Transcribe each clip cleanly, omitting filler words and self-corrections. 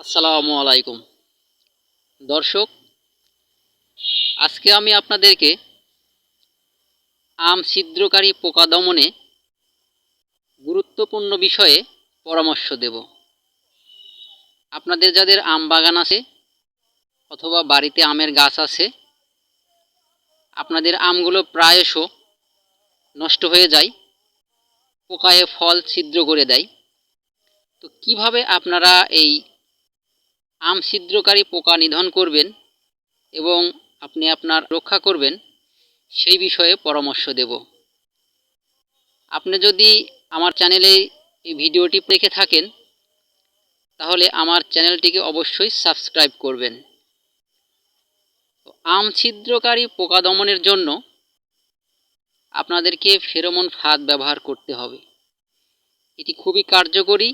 আসসালামু আলাইকুম দর্শক, আজকে আমি আপনাদেরকে আম ছিদ্রকারী পোকা দমনে গুরুত্বপূর্ণ বিষয়ে পরামর্শ দেব। আপনাদের যাদের আম বাগান আছে অথবা বাড়িতে আমের গাছ আছে, আপনাদের আমগুলো প্রায়শ নষ্ট হয়ে যায়, পোকায় ফল ছিদ্র করে দেয়। তো কিভাবে আপনারা এই আম ছিদ্রকারী পোকা নিধন করবেন এবং আপনি আপনার রক্ষা করবেন সেই বিষয়ে পরামর্শ দেব। আপনি যদি আমার চ্যানেলে এই ভিডিওটি দেখে থাকেন তাহলে আমার চ্যানেলটিকে অবশ্যই সাবস্ক্রাইব করবেন। আম ছিদ্রকারী পোকা দমনের জন্য আপনাদেরকে ফেরোমন ফাঁদ ব্যবহার করতে হবে। এটি খুবই কার্যকরী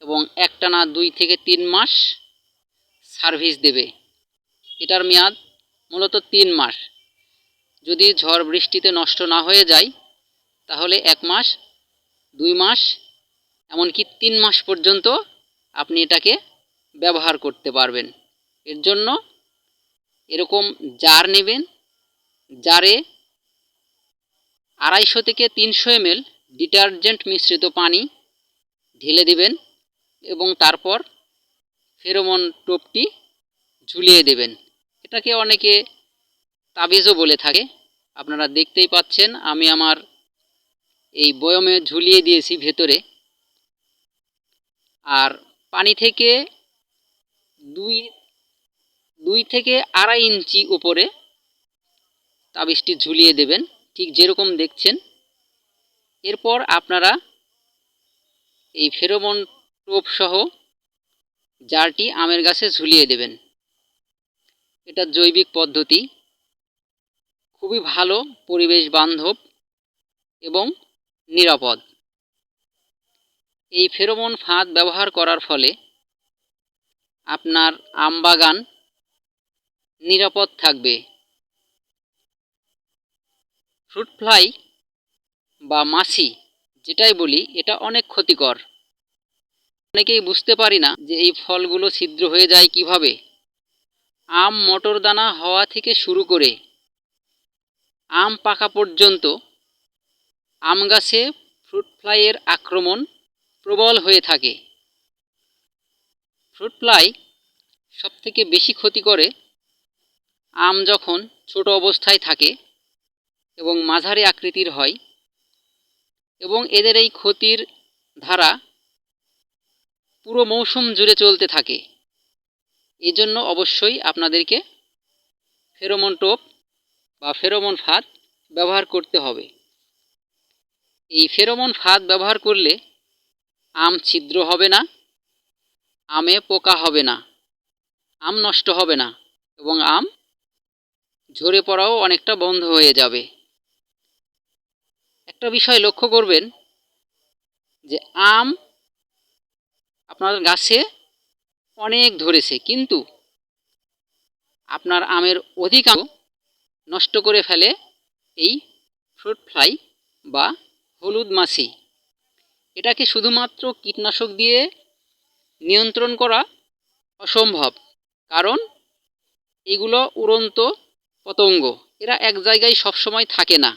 এবং একটানা 2 থেকে 3 মাস সার্ভিস দেবে। এটার মেয়াদ মূলত 3 মাস। যদি ঝড় বৃষ্টিতে নষ্ট না হয়ে যায় তাহলে 1 মাস, 2 মাস, এমনকি 3 মাস পর্যন্ত আপনি এটাকে ব্যবহার করতে পারবেন। এর জন্য এরকম জার নেবেন, জারে 250 থেকে 300 ml ডিটারজেন্ট মিশ্রিত পানি ঢেলে দেবেন এবং তারপর ফেরোমন টোপটি ঝুলিয়ে দেবেন। এটাকে অনেকে তাবিজও বলে থাকে। আপনারা দেখতেই পাচ্ছেন আমি আমার এই বয়মে ঝুলিয়ে দিয়েছি ভেতরে। আর পানি থেকে 2 থেকে 2.5 ইঞ্চি উপরে তাবিজটি ঝুলিয়ে দেবেন, ঠিক যেরকম দেখছেন। এরপর আপনারা এই ফেরোমন টোপ সহ জারটি আমের গাছে ঝুলিয়ে দেবেন। এটা জৈবিক পদ্ধতি, খুবই ভালো, পরিবেশ বান্ধব এবং নিরাপদ। এই ফেরোমন ফাঁদ ব্যবহার করার ফলে আপনার আম বাগান নিরাপদ থাকবে। ফ্রুট ফ্লাই বা মাছি যেটাই বলি, এটা অনেক ক্ষতিকর। অনেকেই বুঝতে পারি না যে এই ফলগুলো ছিদ্র হয়ে যায় কিভাবে। আম মটর দানা হওয়া থেকে শুরু করে আম পাকা পর্যন্ত আম গাছে ফ্রুট ফ্লাইয়ের আক্রমণ প্রবল হয়ে থাকে। ফ্রুট ফ্লাই সবথেকে বেশি ক্ষতি করে আম যখন ছোট অবস্থায় থাকে এবং মাঝারি আকৃতির হয়, এবং এদের এই ক্ষতির ধারা পুরো মৌসুম জুড়ে চলতে থাকে। এজন্য অবশ্যই আপনাদেরকে ফেরোমন টোপ বা ফেরোমন ফাঁদ ব্যবহার করতে হবে। এই ফেরোমন ফাঁদ ব্যবহার করলে আম ছিদ্র হবে না, আমে পোকা হবে না, আম নষ্ট হবে না এবং আম ঝরে পড়াও অনেকটা বন্ধ হয়ে যাবে। একটা বিষয় লক্ষ্য করবেন যে আম আপনার গাছে অনেক ধরেছে, কিন্তু আপনার আমের অধিকাংশ নষ্ট করে ফেলে এই ফ্রুট ফ্লাই বা হলুদ মাছি। এটাকে শুধুমাত্র কীটনাশক দিয়ে নিয়ন্ত্রণ করা অসম্ভব, কারণ এগুলো উড়ন্ত পতঙ্গ, এরা এক জায়গায় সবসময় থাকে না।